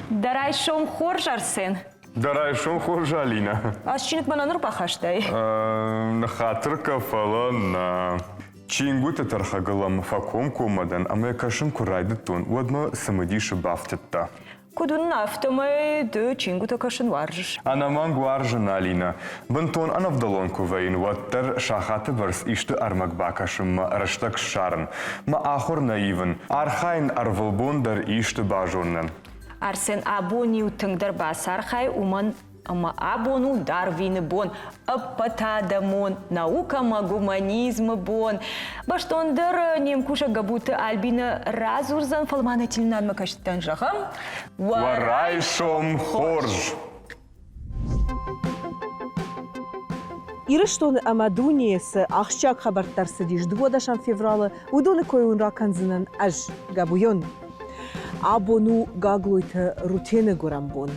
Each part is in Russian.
Дарайшом хорж Арсен. Дарайшом хорж Алина. Аз чиник бананыр пахаштай. Хатыр кафалан. Чингута тархагалам факом комадан, а мы кашим курайды тон. Уадма самадиша бафтетта. Кудун нафтамай ды чингута кашын варжыш. Ана мангу аржана Алина. Бантон ана вдалонку вейн. Уаттар шахаты варс ишты армак бакашым раштак шарн. Ма ахор наивен. Архайн арвалбондар ишты бажоннан. Арсен абони утыңдар басархай уман ама абону дарвины бон, апатадамон, наукама гуманизмы бон. Баштондар немкуша габуты альбина разурзан фалмана тилнан макаштан жахам. Варайшом хорж. Ирыштон амадуниясы ахшак хабартар сидиш 20 февраля удоны койун раканзынан аж габуйон. Абону гаглойта рутены горамбон.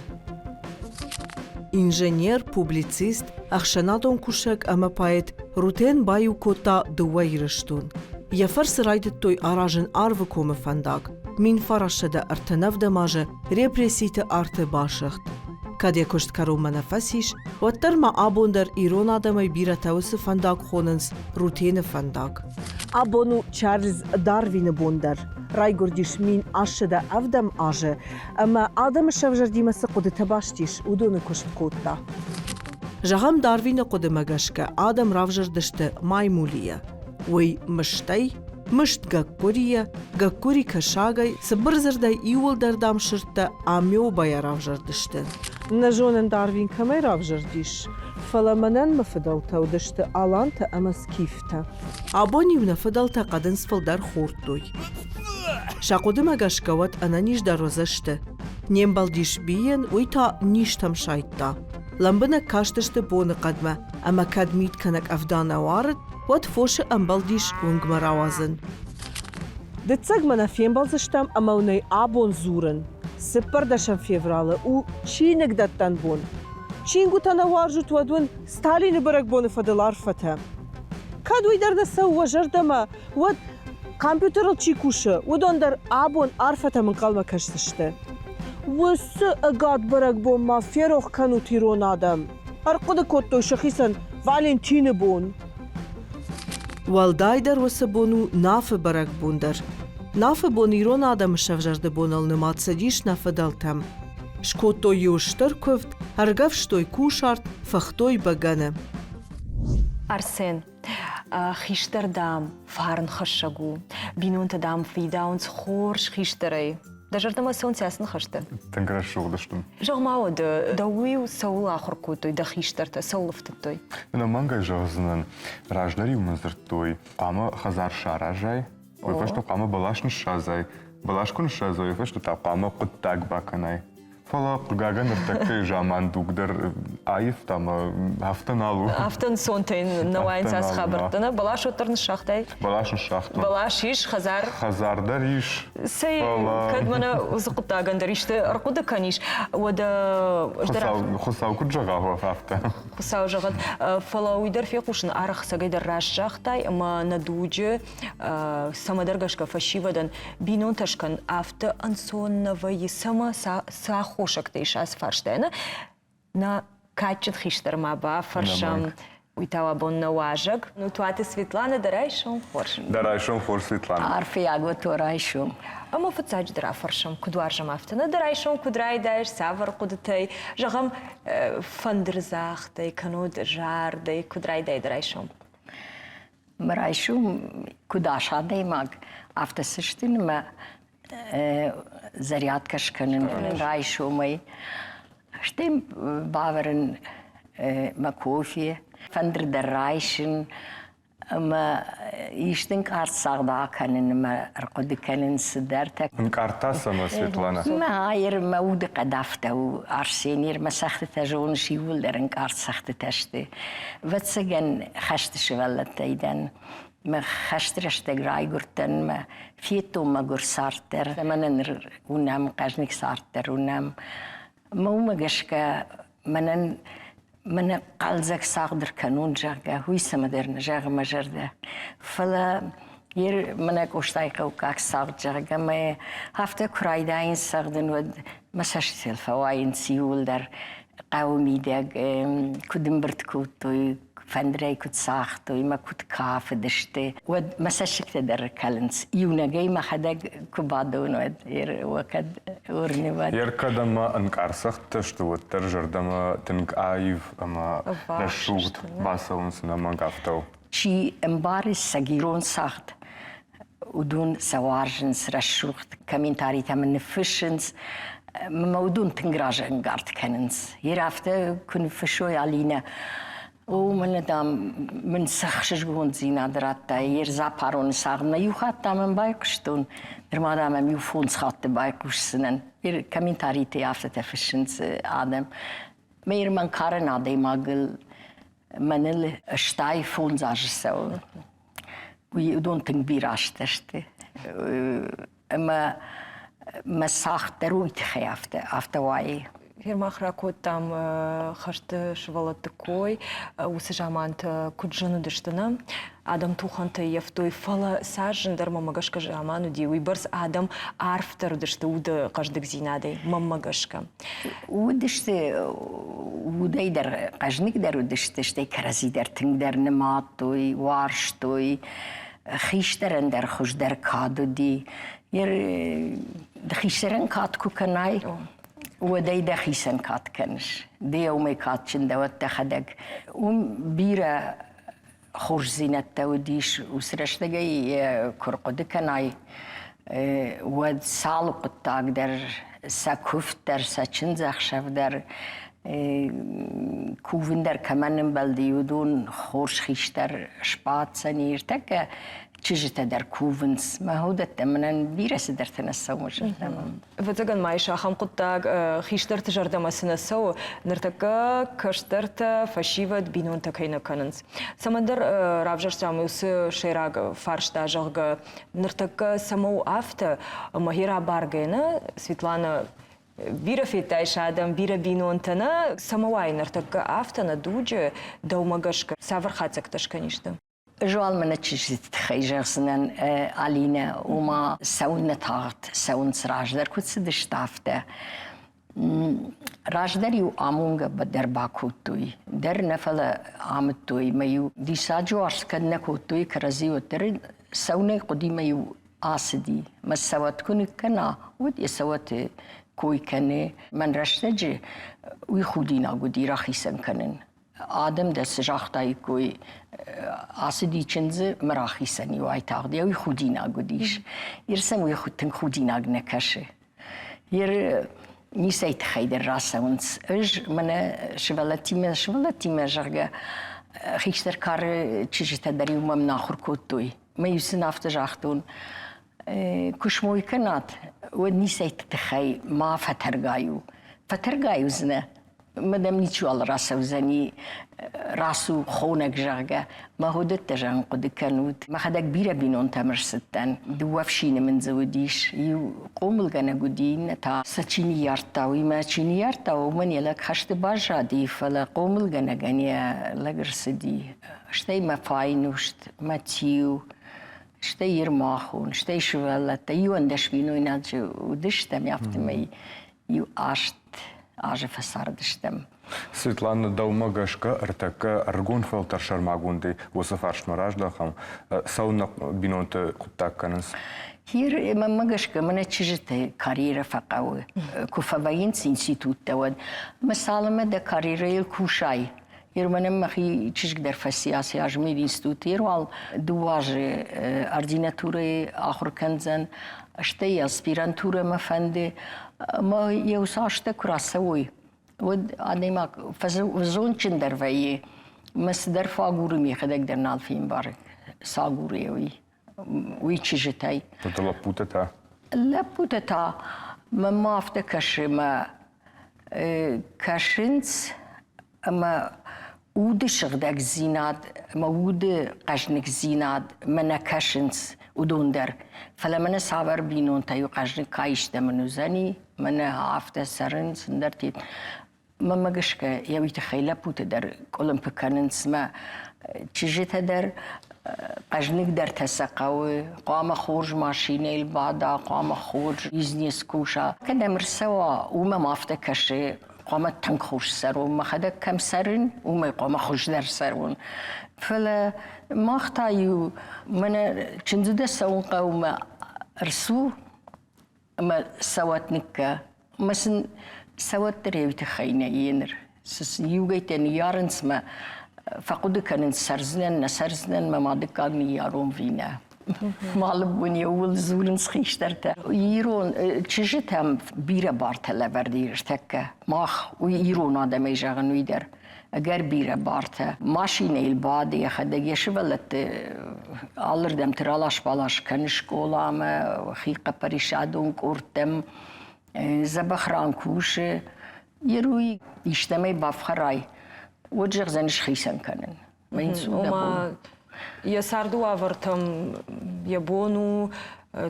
Инженер, публицист, ахшанадон кушак амапает рутен баю кота дуа ирыштон. Яфар сырайдет той аражен арвы коме фандаг. Мин фарашада артанавда маже репрессита арты башахт. Каде кошт карома нафасиш, ваттарма абондар ирон адамай биратаусы фандаг хоненс рутены фандаг. Абону Чарльз Дарвины бондар. Райгордиш мин ашада авдам аже, ама адам шавжардимасы коды табаштиш удоны кошт котта. Жагам Дарвина коды магашка адам равжардышты маймулия. Ой мыштай, мышт гаккурия, гаккури кашагай, сыбырзырдай иуылдардам шыртта амё бая равжардышты. Нажонен Дарвин камай равжардиш. فلامنن مفدالتا ودشت آلانتا اما سکیفتا. آبانی و نفدالتا قدن سفلدار خوردوی. شاقوده مگاشکوات انا نیش دروزشته. نیم بالدیش بیین وی تا نیشتم شایدتا. لامبنا کاشتشته بونه قدمه اما کدمید کنک افدان وارد وات فوش ام بالدیش ونگ مراوازن. دتساق منا فیم بالزشتم اما ونی آبون زورن. سپردشم فیوراله و چینک دتن بون. Чингутана варжут вадун Сталин барак боны фадалар фата. Кадуй дар наса уважардама вад компьютерл чикуша удондар абон арфата мен калма каштышты. Высы агад барак бон ма ферох кану тирон адам. Арқода коттой шахисан Валентины бон. Валдайдар васы бону нафы барак бондар. Нафы бон ирон адам шавжарды бонал нымат садиш нафадалтам. Шкото юштар көфт, аргав штой кушарт, фахтой багана. Арсен, хиштардам, фарн хашагу, бинунта дам фидаунс хорш хиштарай. Дажардама сон сясн хашта. Танграшо даштым. Жагмао да уил саул ахуркутой, да хиштарта, саулафтатой. На мангай жагзнан ражнари мазыртой, ама хазар шаражай, ой фашто ама балашн шазай, балашкун шазой, фашто та ама куттак баканай. Фала гаган такой жаман дугдар айф там автоналу. Автон сонтайн навайн сас хабартана балаш оторн шахтай. Балашн шахт. Балашиш хазар. Хазардариш. Сей кадмана узқутаган дариште арқуда каниш. Вада хусау куджага фафта. Хусау жагат фала уйдар фекушн арах сагайдар раш шахтай ма надуджи самадаргашка фашивадан бинон ташкан авто ансоннава сама са хошак тейшас фарштена на качет хиштарма ба фаршам уйтава бон на важак. Ну туате Светлана дарайшом форшем. Дарайшом фор Светлана. Арфи агва торайшом. Ама фацач дара фаршам кудваржам автана дарайшом кудрай дайш савар кудтай жагам фандерзахтай канод жардай кудрай дай дарайшом. Марайшом кудаша даймаг автосыштин ма зарядкаш können Reichschumai. Stimmt, waren Makofi, von der Reichen, ich denke, Artsagda können wir können Siddhartha. Карта сама Светлана. ما هير مود قدافته وارسينير ما سخت تجون شي ولدرن كارت سخت تشتي وتسجن خشت شغلت ايدن ما خشترش تجراي قرتن ما فيتو ما قر سارتر ما ننر ونام قاجنك سارتر ونام مو مگشکه من قلزک ساقدر کنون جاگه هوی سمدرن جاگه مجرده فلا یر من کوشتای کو کاک ساق جاگه ما هفته کرایداین ساقدن و مساش سلفاواین سیول در قومی دگ کدوم برد کوتوی فندري كنت ساختوي ما كنت كاف دشتي ود مساشك در كالنس يونا جاي ما حدا كبادون ود وكد ورني ود يركض ما انكار سخت شتو ترجر دما تنك آيف اما لشوت باسونس نما قافتو شي امبارس سجيرون ساخت ودون سوارجنس رشوخت كمين تاريتا من نفشنس مودون تنقراج انقارت كننس يرافته كن فشوي علينا ومن دام من سخشش گون زینا درات یر زپارون ساغم یو خاطر من بايقشتون در ما دام یو فونس خاطر بايقشسنن یر کمین تاریتی یافته تفشنس آدم میر من کارن آدی ماگل منل اشتای فونس آجسو ويدون تنبيراش تشتي اما ما ساخت دروي تخيافته افتواي Фирмахра кот там хашты такой, усажамант куджану дештана, Адам туханта ефтой фала сажендар мамагашка жаману ди уйбарс Адам арфтар дешты уда каждый зинадей мамагашка. Удешты удайдар кажник дар удешты штай каразидар тингдар нематой варштой хиштарен дар хуждар каду ди ир дхиштерен кат куканай وداي دخيسن كات كنش دي يومي كاتشن دوت تخدك بيرا خوش زينة توديش وسرش دقاي كرقود كناي ود سالو قطاق در ساكوف در ساچن زخشف در كوفن در كمان بلدي ودون خوش خيش در شبات سنير تك چیزی در کوونس ما هو دت منن بیرس در تنسو مشتم وتجن معيشة خم قطاق خيشترت جردما سنسو نرتقى كشترت فشيفت بينون تكينا كننس سمندر رافجر ساموس شيراغ فارش داجغ نرتقى سمو افت مهيرا بارغينا سветлана بيرا فيتايش آدم بيرا بينون تنا سمواي نرتقى افت ندوج دومغشك سافر خاتك تشكنيشته جوال من تشجت خيجرسنن علينا وما سوون نتاعت سوون راجدر كنت سدش تافته راجدر يو آمونغ بدر باكوتوي در نفل آمتوي ما يو دي ساجو عرسكن نكوتوي كرزي وتر سوني قديمة يو آسدي ما سوات كوني كنا ودي سوات كوي كني من رشتج ويخودينا قدي راخيسن كنن آدم دست جاختای کوی آسدی چنز مراخی سنی و ایتاق دیوی خودی نگودیش. یرسم وی خود تن خودی نگنکشه. یر نیست خیلی راسونس. اج من شوالتی مجرگه خیشتر کار چیزی تدریو مم ناخور کتوی. ما یوسن افت جاختون کشموی کنات و نیست تخی ما فترگایو زنه. مدام نیچوال راسو زنی راسو خونک جاگه ما هودت تجان قد کنود ما خدک بیره بینون تمرستن دوافشین من زودیش یو قومل گنه گودین تا سچینی یارتاوی ما چینی یارتاو من یلک خشت باجا دی فلا قومل گنه گنیا لگرسدی شتی ما فاینوشت ما تیو شتی یرماخون شتی شوالت یو اندش بینو ایناجو ودشتم یافتم یو آشت آج فساردشتم. سветлана Даумагашка артака аргун филтр шармагунди وصفارش مراج داخم سونا بينونت قطاق كنس. هير ماگاشka من چیزت کاریره فقاو کوفاوینس انستیتوت داد مثلا من د کاریره کوشای هير من مخي چیز در فسیاسی اجمیر انستیتوت وال دواج اردیناتوره آخر کنزن اشتی اسپیرانتوره مفنده ما يوصاشته كراسوي ود أنا فزون چندر ويا مصدر فاغوري ميخدك در نالفين بارك ساغوري وي چيجتاي تطلع بوتتا لا بوتتا ما افتكرش ما كاشنس اما ود شغدك زيناد ما ود قجنك زيناد من كاشنس ودوندر فلما نسافر بينون تايو قجنك كايش دمنو زني من عفته سرن سندرتي ما قشك يوي تخيل بوت در كلهم بكرن سما تجيت در قجنك در تسقوي قام خورج ماشيني البعضة قام خورج يزني سكوشا كده مرسوا وما مافتكش قامت تنخوش سرون ما خدا كم سرن وما قام خوش در سرون فلا ما اختايو من چنزده سون قوم رسو ما سوات نكا مثلا سوات دريو تخينا ينر يوجيتن يارنس ما فقد كان سرزنن ما دكان يارون فينا مالبون يول زولن سخيشترتا يرون تشجتهم بيرا بارتلا برديرتك ماخ ويرون آدم يجاغن ويدر اگر بيرا بارتا ماشينه البادي خدا يشبلت alırdım tıralaş balaş kanışkolama خيقة بريشادون كورتم زبخران كوش يروي يشتمي بافخراي وجه زنش خيسن كانن ما ينسوا يساردو آورتم يبونو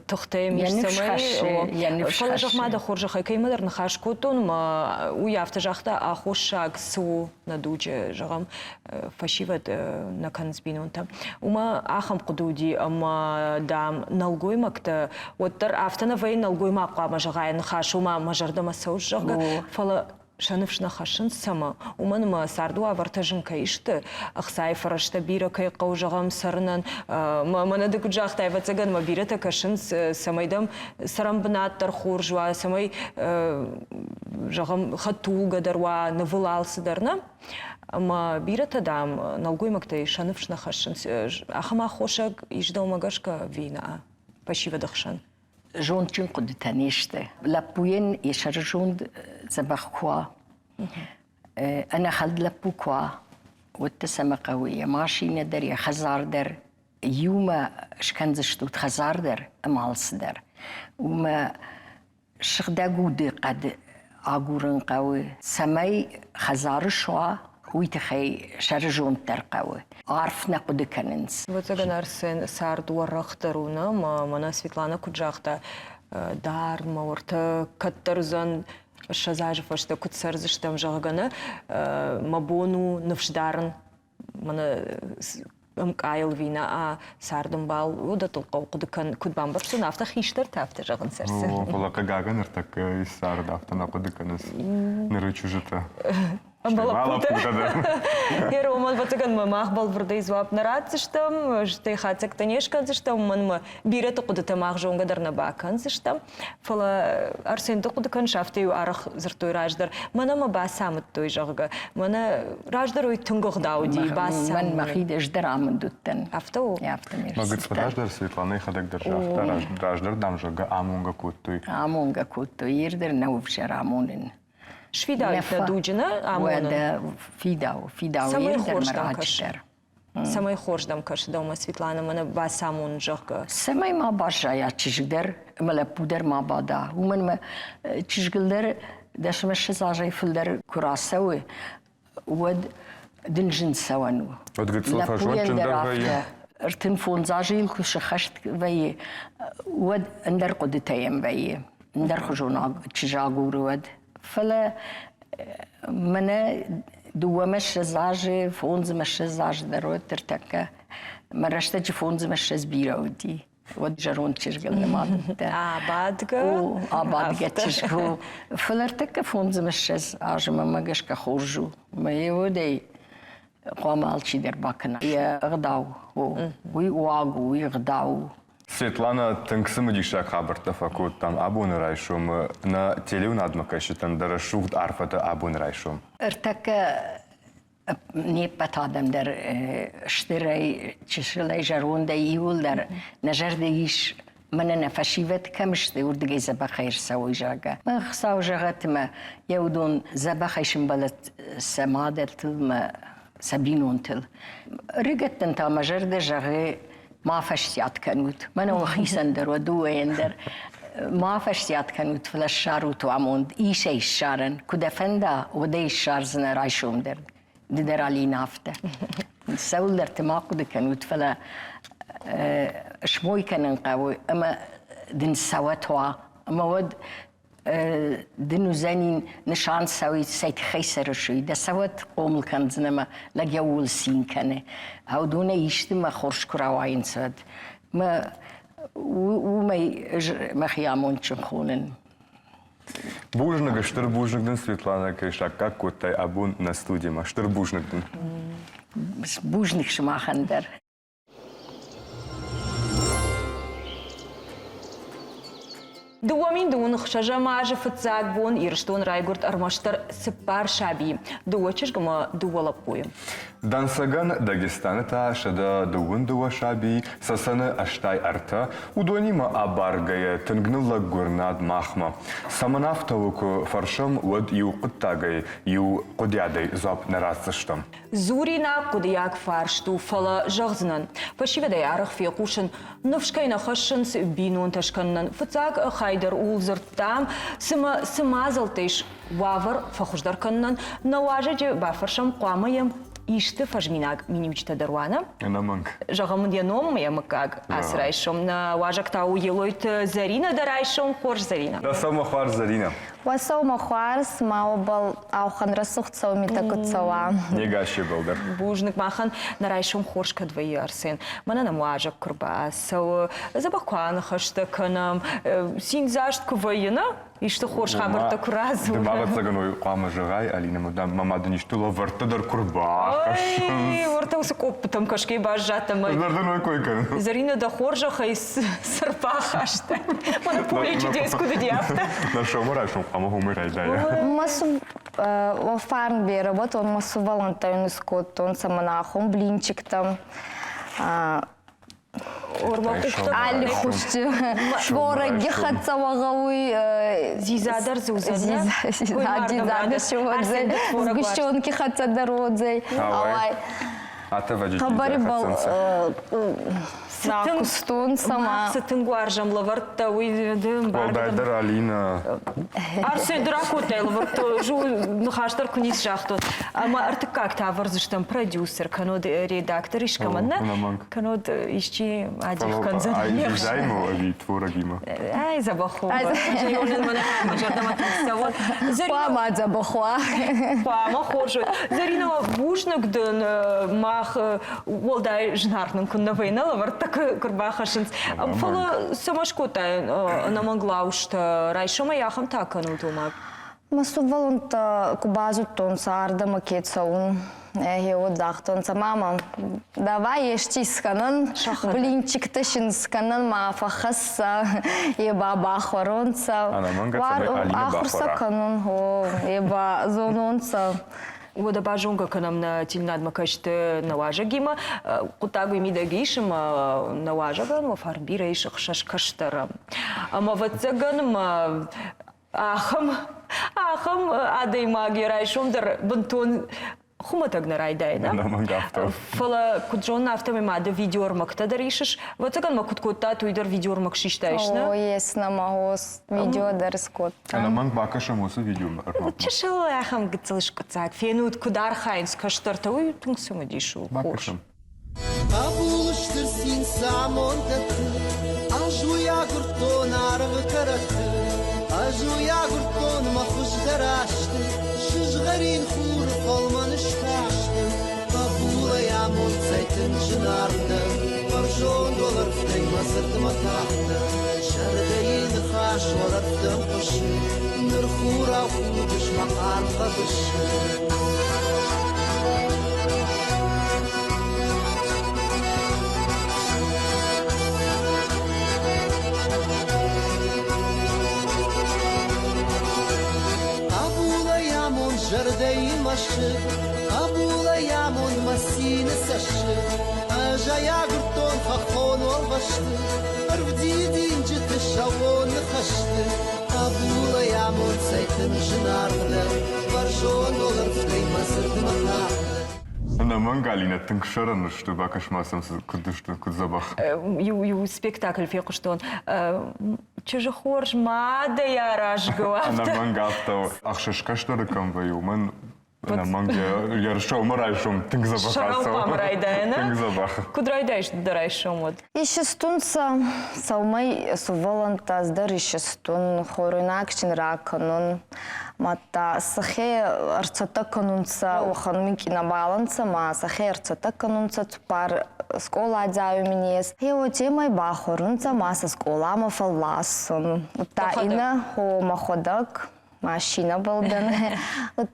تختم يعني فلاجخ ما دخور جخ كي مدر نخاش كوتون ما ويافت جختا أخوشاك سو ندوج جغم فشيفت نكنز بينونتا وما آخم قدودي أما دام نلقوي مكتا وتر آفتنا في نلقوي ما قام جغاي نخاش وما مجرد ما سوش جغ فلا شنفشنا خشن سما ومن ما ساردوا ورتجن كيشت أخساي فرشت بيرا كي قوجغم سرنن ما ندك جاخت أيفتجن ما بيرا تكشن سمايدم سرم بنات ترخور جوا سماي جغم خطو قدر ونفلال صدرنا ما بيرا تدام نلقوي مكتي شنفشنا خشن أخما خوشك يجدو مغشك فينا بشي ودخشن جون چون قد تنيشته لبوين يشرجون زبخوا أنا خلد لبو كوا والتسمة قوية ماشي ندر يا خزار در يوم شكنزشتو خزار در أمالس در وما شخدا قود قد عقورن قوي سماي خزار شوا ويتخي شرجون ترقوي عارفنا قد كننس وتجن أرسن سارد ورخترونا ما منا سفيتلانا كجاختا دار ما ورتا كترزن الشزاج فشتا كت سرزشتم جاغنا ما بونو نفشدارن منا مقايل فينا ساردم بال ودا تلقوا قد كان كد بامبرسون أفتا خيشتر تافتا جاغن سرسن والله كجاغن ارتك يسارد أفتنا قد كنس نريتشو جتا Ер омал батаган мамах бал врдей звап нарадзиштам, жтей хацак танешканзиштам, манма бирета куда мах жонга дарна баканзиштам. Фала арсен то куда каншафтею арах зертой раждар. Мана ма басамат той жага. Мана раждар ой тунгох дауди басам. من مخيدش درام دوتن Афто. ما قلت раждар Светлана خدك درجة раждар دام جا آمونگا کوتوی. آمونگا كوتو يردر نوفشر آمونن. شفيدا دوجنا آمونن. وده فيداو يردر مراجتر. Самой хорждам каш дома Светлана мана басамун жага. Самай ما باشا يا تشجدر ملا بودر ما بادا. ومن ما تشجلدر دشمش زاجي فلدر كراسوي ود دنجن سوانو. وتقول صوفا شو تندر هي. ارتنفون زاجيل كوش خشت ويا ود اندر قدتين ويا اندر خجونا تشجاغور ود فلا منا دوامش زاجي فونز مش زاج درو ترتكا مرشتج فونز مش زبيرودي ود جرون تشجل ما بعدك بعدك تشجو فلرتك فونز مش زاج ما جاش كخرجو ما يودي قامال شي در باكنا يا غداو وي واغو يغداو Светлана тыңксымы дишак хабарта факут там абун райшум на телеун адмакашитан дарашугд арфата абун райшум. ارتكا نيبت آدم در اشتري تشلي جرون دي يقول در نجر ديش من نفشيفت كمشتي وردقي زبا خير سوي جاقا ما خساو جاقات ما يودون زبا خيشن بلت سمادر تل ما سبينون تل رقت انتا مجر دي جاقي ما فشتيات كانوت ما نو خيسن در ودوين در ما فشتيات كانوت فلا الشار وتواموند إيش أي الشارن كده فندا ودي الشار زنا رايشوم در در علي نافته سول در تماقو ده كانوت فلا شموي كان قوي أما دين سواتوا أما ود دنو زنين نشان سوي سيت خيسر شوي ده سوت قومل كان زنما لجول سين كان أو دون يشتم خورش كراوين سد ما ما خيامون شمخونن Бужнага, Штырбужнагдын, Светлана Кайша, как вот тай абун на студии, ма Штырбужнагдын. Бужник шмахандер. دوامين دون خشجة ماجة فتزاق بون إيرشتون رايقورت أرماشتر سبار شابي دواتشش قما دوالب بويم Дансаган Дагестана та шада дуун дуа шаби, сасана аштай арта, удонима абаргая, тангнула гурнад махма. Саманафтавуку фаршам вад ю куттагай, ю кудядай зоб нарасыштам. زورينا قدياك فارشتو فلا جغزنن فشي بدا يعرخ في قوشن نفشكينا خشن بينون تشكنن فتاك خايدر أولزر تام سمازلتيش وافر فخشدر كنن نواجج بافرشم قواميم إيشت فجميناك مينيمجتا دروانا Она манг. جغمون ديانوم يمكاك أسرايشم نواجك تاو يلويت زارينا درايشم خورج زارينا Да сама хвар Зарина. Васау махварс маобал аухан расухцау митакуцава. Негаши балдар. بوجنك ماخن نرايشم خورش كدوي أرسين مانا نمواجك كرباس سو زبقوان خشتكنم سين زاشت كوينا إيشتو خورش خبرتا كرازو Дымагат цаганой қама жығай, Алина мамады ништула вартадар курба. Ой, ورتا وسكوب تم كشكي باجاتا ما Зардан ой койка. زارينا دا خورجا خيس سرпа хашта مانا поле чудеску да диафта На шо морашом қама хумырай дая. Масу в фармбе работал, масу Валентайн Скотт, он самонахом, блинчик там. Али хушчу, вороги хатсавагауи. Зизадар зузана Зизадар шуадзе, сгущенки хатсадародзе. Авай. А ты водитель. Хабари был Кустун сама. Сатынгуаржам лаварта уйдем Балдайдар Алина. Арсе дракотай лаварта жу нахаштар кунис шахту. Ама арты как та варзыштам продюсер, канод редактор ишкаманна. Канод ишчи адив канзан. Ай займу ави творагима. Ай забаху. Жайонен мана жардама тсавот. Пама забахуа. Пама хоржу. Зарина бушнагдын мах волдай жнарнын куннавайна лаварта курбахашинс. Фала самашкотай намагла ушта райшома яхам такану тумак. Масу Валента кубазу тон сарда макетсаун. Его дахтон мама. Давай ешти сканан. Блинчик тышин сканан мафахаса. Еба бахваронца. Она мангацами Алина Ахурса канун хо. Еба зононца. Вода бажунга канам на тильнад макаште наважа гима, кутагу имида гишем наважаган, ма фарбира иш хшаш каштара. Ама вацаган ахам адей магия райшум дар бунтон хуматаг нарайдайна. Она мангавто. Фала куджон автами мада видеормак тадаришеш. Вацаган макуткота туйдар видеормак шиштайшна. О, есть намагос видео дарскот. Она манг бакаша мусу видео. Чешел ахам гцелш куцак. Фенут кудар хайнс каштарта уй тунсума дишу. Бакашам. Abuluştur sin samondatı Ajuya gurton arvı karatı Ajuya gurton mahuz daraştı Şızgarin hur kolmanış taştı Abula yamon zeytin jınardı Barjon dolar ftey mazırdı matahtı Şardayin haş olattım kışı Nırhura huduş makal kadışı Жардей машы, абула ямон масины сашы, ажая гуртон хахон олбашты, арвдидинчи тышавоны хашты, абула ямон сайтын жынарды, баржон олар вкай масырды матахты. Она манг Алина тыңшырын, что бакаш масам кудзабах. Ю спектакль фекуштон. Чужа хорж мада я рашгуа. Она мангавто. Ахшашка что ракам ваю, мен На манге яршау марайшум тинг Шарау забахасо. памрайдайна. Тинг забах. Кудрайдайш дарайшомод. Еще стунца салмай суваланта сдар еще стун хорунакчин раканун мата сахе арцата канунца охан микина баланса ма сахе арцата канунца тупар скола адзаю минес. Его темай бахорунца маса скола ма фалласон. Та ина хо маходак. Машина балдан.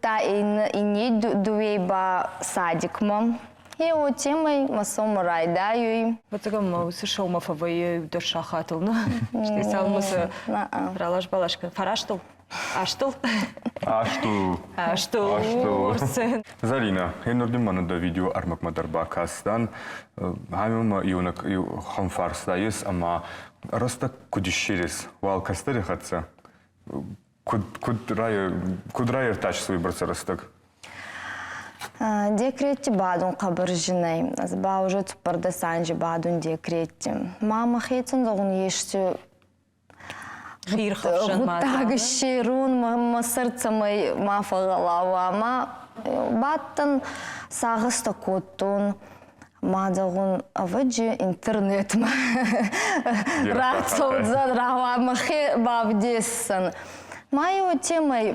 Та ини дуэйба садикма. И вот темой масом райдаю. Вот такая маусы шоума фавай душа хатылна. Что сам мусы ралаш балашка. Фараштыл. Аштыл. Аштыл. Зарина, енордим мана да видео армак мадарба кастан. Хамима юнак хамфарстайс, ама раста кудиширис. Вал кастери хатса. Кудрайер тач свой браться растак. Декретти бадун кабыржинай. Азба уже цупарда санжи бадун декретти. Мама хейтен загун ешти. Хир хавшан Так ширун ма сердце мой мафа голова. Ма баттан сагыста коттун. Ма загун аваджи интернет ма. Рацоудзан рава махе бавдессан. Мою темой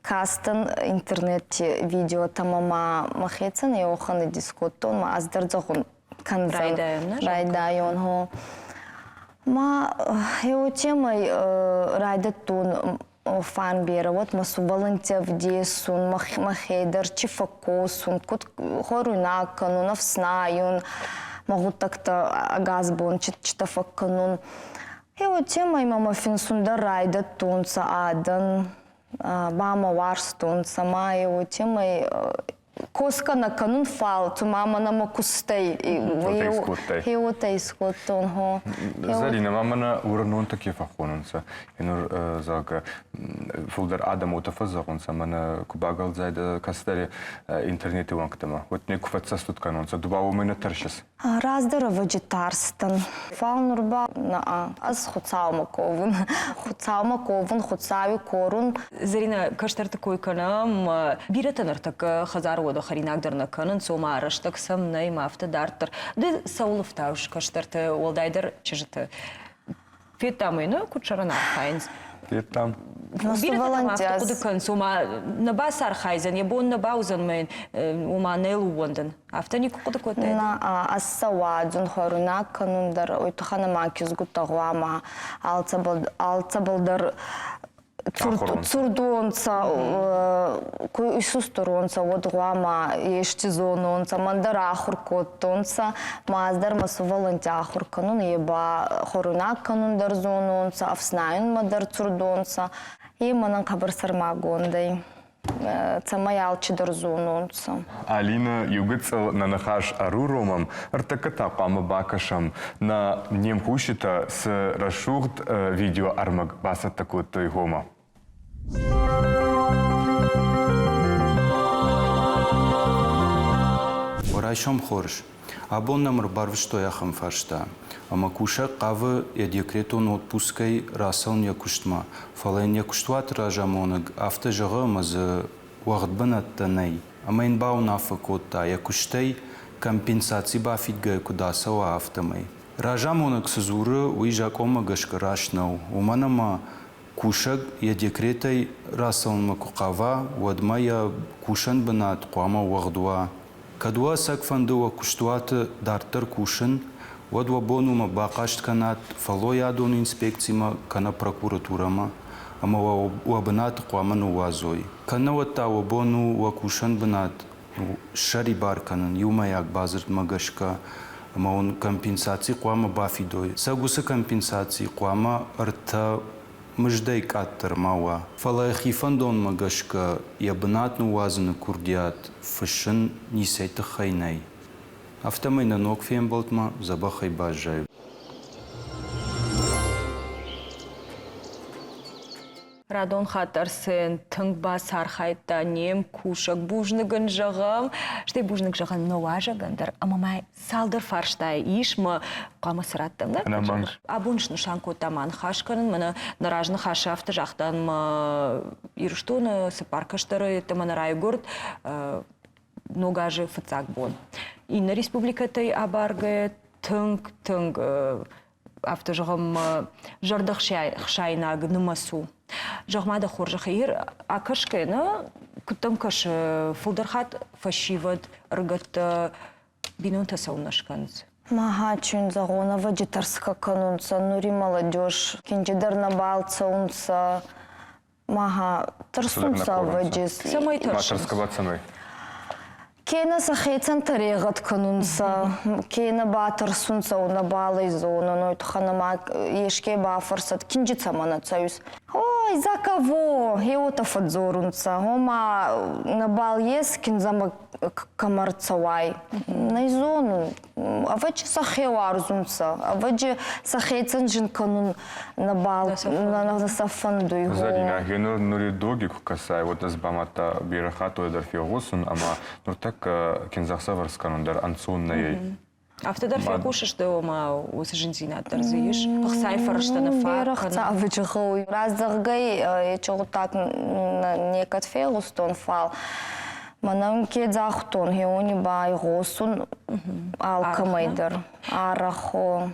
кастан интернете видео тамама махецан и оханы дискотон ма аздардзахун канзан райдайон хо. Ма его темой райдатун фан бера вот масу волонтер в десун махейдер чифакосун кот хоруйнакану навснаюн могут так-то агазбон читафаканун. Его темой мама финсунда райдатун саадан мама варстун сама его темой коска на канун фал ту мама на макустей его тейскотон хо. Зарина, мама на уранун таки фахонунса. Енор зага фулдер адам утафазагунса мана кубагал зайда кастери интернете ванктама. Вот не куфатса тут канунса. Дубаву мена тершис. Раздара вегетарстан. Фаунурба на аз хуцаума ковун. Хуцаума ковун, хуцави корун. Зарина, каштар такой канам, биратанар так хазар вода харинагдерна канан, сома араштак сам найма автодартер. Да саулов тауш каштарты олдайдер чижыты. Фетамыны кучарана хайнс. Там. Биратанам автокудыкан, сома наба сархайзен, ебон набаузен мэн, ума нейлу вонден. Автони кудыкотайд. На ассавадзун хоруна канундар ойтухана макиз гутагуама алцабалдар цурдуонца исусторонца водгуама ештизононца мандара ахуркоттонца маздар масу волонтяхур канун еба хоруна канундар зононца афснайын мадар цурдонца и манан кабар сармагондай цамаялчидар зононца. Алина югыцел на нахаш аруромам артаката пама бакашам на немхушита с рашурт видео армак баса такот той гома. Орайшом хорш. Абон намр барвишто яхам фашта. Ама куша қавы я декретон отпускай расалн я куштма. Фалайн я куштват ражамонаг авто жага мазы уағдбанатта най. Ама ин бау нафа котта я куштай компенсации бафит га кудаса ва автомай. Ражамонаг сазуры уижакома гашка рашнау. Уманама кушаг я декретай расалн макуқава вадма я кушан банат қуама уағдуа. Кадуа сакфандуа куштуата дартар кушан Водва бонума бақашт канат фало ядон инспекцима кана прокуратурама ама уабанат қуаман уазой. Кана вата уабону уакушан банат шари бар канан юма як базарт магашка ама он компенсации қуама бафидой. Сагуса компенсации қуама арта мждай каттар мауа. Фала хифандон магашка ябанат уазана курдиат фашын нисайта хайнай. Автомай на ног фем болтма забахай бажай. Радон хатарсен тынг басар хайта нем кушак бужныгын жағам. Штай бужнык жаған нова жағандар. Амамай салдар фарштай ишма қама сыраттым да? Абуншны шанку таман хашканын, мана наражны хашафты жақтан ма ирштуны сыпаркаштары таманарай гурт ногажы фыцак бон. Инна республикатай абаргы тынг автожығым жардық шайнаг нымасу. Жағмада хоржықайыр акашкайны күттім каш фылдырхат фашивад ыргат бинунта саунашканыз. Мага чун загона вагитарска канунца, нури молодежь, кинжидар на балца унца, мага тарсунца вадис. Самой таршын. Матерского ценой. Кейна сахейцан тарегат канунца, кейна ба тарсунца уна балай зона, но это ханама ешке ба фарсат кинжица мана цаюс. Ой, за кого? Еота фадзорунца. Ома на бал ес кинзама камарцавай. На зону. А вачи сахева арзунца. А вачи сахейцан жин канун на бал на сафанду его. Зарина, генер нури доги кукасай, вот нас бамата бирахату эдер фиогусун, ама нуртак кинзахса варсканундар ансунной. Автодар фиакушаш да ома усажинзина тарзииш. Хахсай фарштана фа. Берахца вичхой. Раздагай ечогутак некат фиогустон фал. Манам кедзахтон хеони бай госун алкамайдер. Арахо.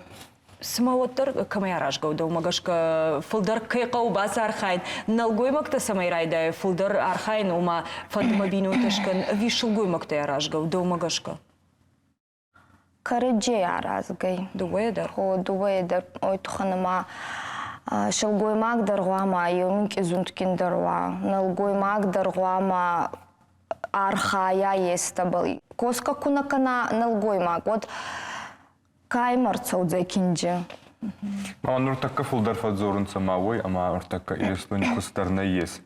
Самауаттар камай арашгау да умагашка фылдар кайқау бас архайн. Налгоймакта самай райда фылдар архайн ума фандыма бинуташкан вишылгоймакта арашгау да умагашка. Кареджи аразгай. Дуэдер. Хо дуэдер. Ой туханыма шылгоймак даргуама юмин кезунткин дарва. Налгоймак даргуама архая естабыл. Коска кунакана налгоймак. Вот каймарца удзайкинджи. Мама нуртакка фулдар фадзорунца мавой, ама нуртакка илислуни кустарна ес.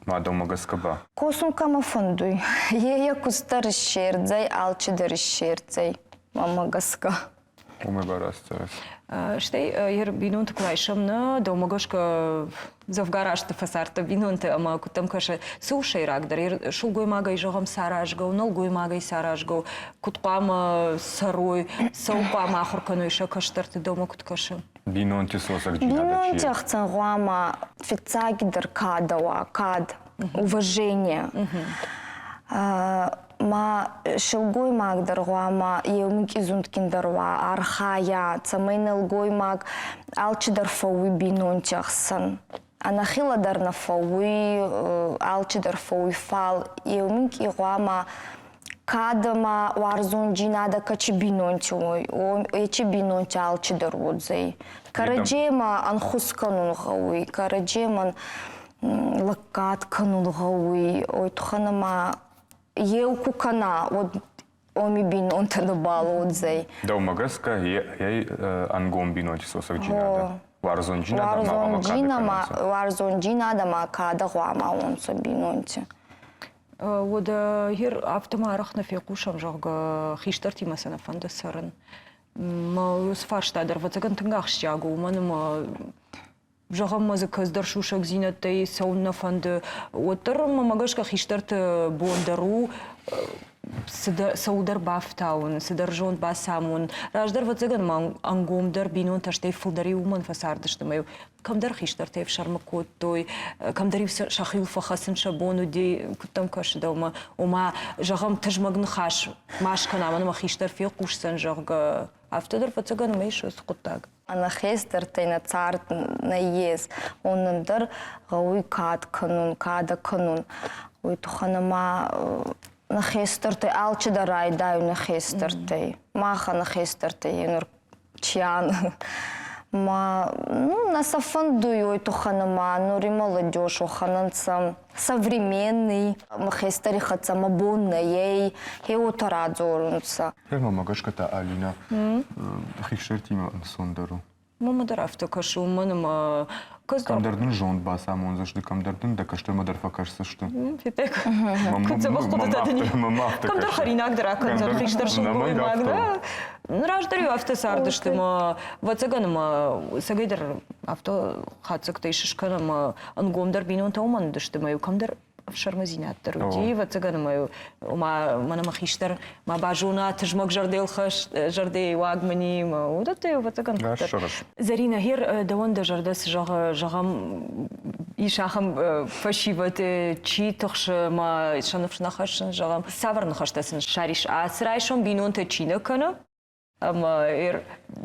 Мада умагаскаба. Косун кама фондуй. Ея кустар шердзай, алчидар шердзай. Мама гаска. Умы барасцарас. Штей ер бинунты клайшамна да умагашка завгарашты фасарта бинунты ама кутам каша сушай рагдар ер шулгоймагай жогам саражгау, налгоймагай саражгау, куткама сарой, саупама ахурканойша каштарты дома куткаша. Бинунти сосак джинада Бинунти чия. ахцангуама фицагидар кадава, кад, уважение. Ма шылгоймак даргуама еумик изунткиндарва, архая, цамайнылгоймак, алчидар фауи бинунтяхсан. Анахиладар на фауи, алчидар фауи фал, еумик игуама кадама варзун джинада качи бинунтиой, ечи бинунти алчидар водзей. Караджема анхусканун гауи, караджеман лаккат канун гауи, ой туханама Еуку кана, вот оми бин он та набал отзей. Да умагаска яй ангом бинунти сосак джинада. Варзон джинада Варзон джинада ма када гуама он со бинунти. Вот ер автомарах на фиакушам жога хиштарти масана фандасаран. Ма сфарштадер вацаган тангах щагу манама Жогам музыка сдаршушак зинатей саунна фанды отыр мамагашка хиштарт бондару саудар бафтаун, сидар жон басамун. Раждар вацаган ангомдар бинун таштей фулдари уман фасардыштымаю. Камдар хиштартей в шармакот той, камдари шахил фахасын шабону ди кутам кашдаума. Ома жогам тажмагн хаш машкана манама хиштар фиакушсан жога. Автодар вацаган мейшу скутаг. Анахестер тайна царт на ез. Оннандар гауи кад канун, када канун. Ой туханама нахестер тай алчидар айдаю нахестер тай. Маха нахестер тай енур чьян. Ма на сафандуй ой туханама нури молодежь ухананцам современный. Махестери хаца мабунна ей утарадзорунца. Мамагашката Алина хиштартима сондару. Мамадар автокашу манама каздар. Камдардын жон басамун зашты камдардын да кашты мадар факашсышты. Фитек. Кутзабах кудатадыни. Камдар харинагдара камдар хиштаршын гоймагда. Раждарю автосардыштыма вацаганыма сагайдар авто хацактай шишканыма ангомдар бинун таумандыштыма камдар شرمزینات درودی و تگن ما مخیشتر ما باجونا تجمع جردیل خش جردی واق منی ما ودته و تگن زرینه هیر دوان دجردس جغم ایشاخم فشیوت چی تخش ما شنفش نخشن جغم سفر نخشتسن شریش آسرایشون بینون ته چی نکنه اما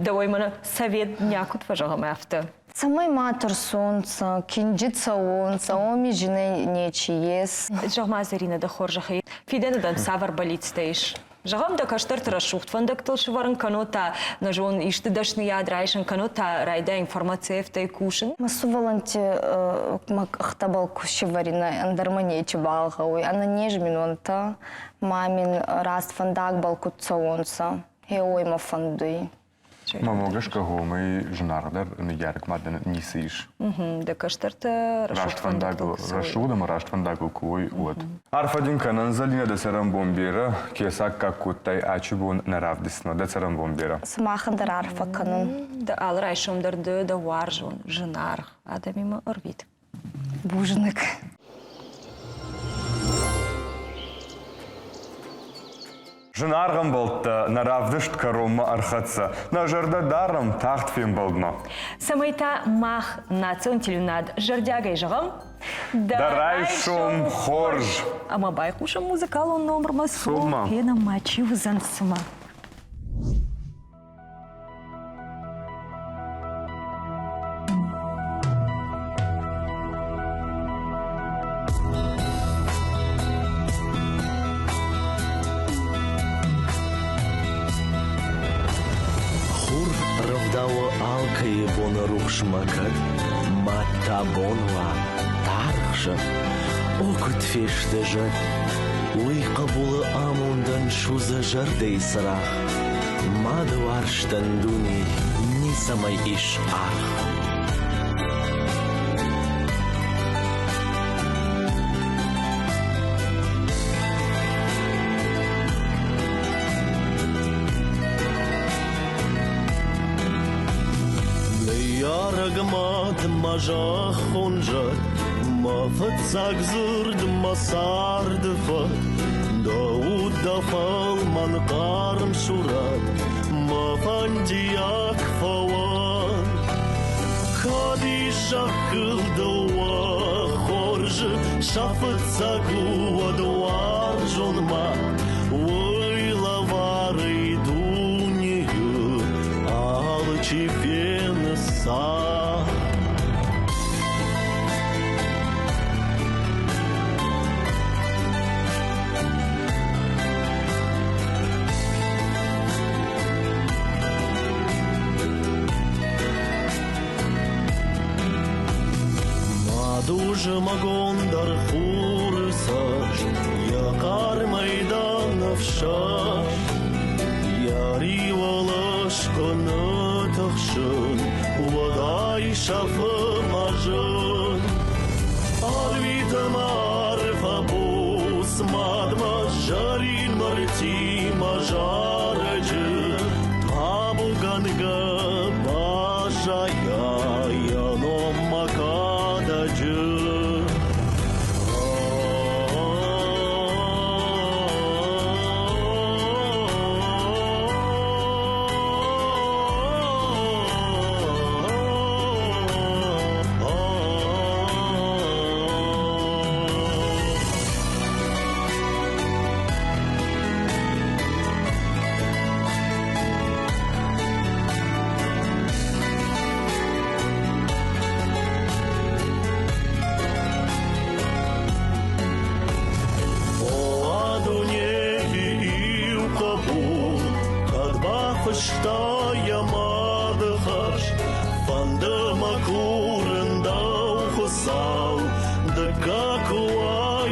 دوای من سوید نیاکت فجغم افته Самой матер солнца, кинджица онца, оми жены нечиес. جغم زرینه ده خورجخی فیدن دم سفر بلیتستیش جغم ده کشتر ترشوخت فندق تل شوارن کنوتا نجون ایشت دشن یاد رایشن کنوتا رایده інформація в тей кушен. Масу волонте хтабал кушеварина андармане чебалгауй, она нежмин онта, мамин раст фандак балкутца онца, ой фандуй. ما موقعش که همی جناردر نگارک مادن نیسیش. ده کشتر رشت فندقو رشودم رشت فندقو کوی ود. عرفدین کنن زلینه دسرم بومبیره که ساک کاکوتای آچیبون نرافدیسنا دسرم بومبیره. سماخن در عرفه کنن. ده آل رایشم در ده وارجون جنار آدمی ما اربید. Бужник. Жынарғын болтты, наравдышт карума архатса, на жарда дарым тахт фем болдма. Самайта мах национ телюнад жардягай жығым. Дарай шум хорж. Ама байқуша музыкалу номер масу. Сума. Пена мачи вызан сыма. Шмакат матабонла тархша окут фештежа уй кабулы амундан шуза жардей сырах мадварштан дуни ни самай иш арх. Maja khunjat ma fatzag zurd ma sardfat Daud dafal man qarm shurat ma fandiak fawan Khadija khildawa khorj shafatzag wadwar jonma Wayla vari dunyu alchi pensa Дуже магондар хурсаш, якар майданов шаш, яри волошко нытахшын, водай шафы мажын. Алвитам арфа бус мадма жарин марти мажарыжы, табуганга бажая яном макадажы. Verstaya madhas van de makuren dau gesal de kakwa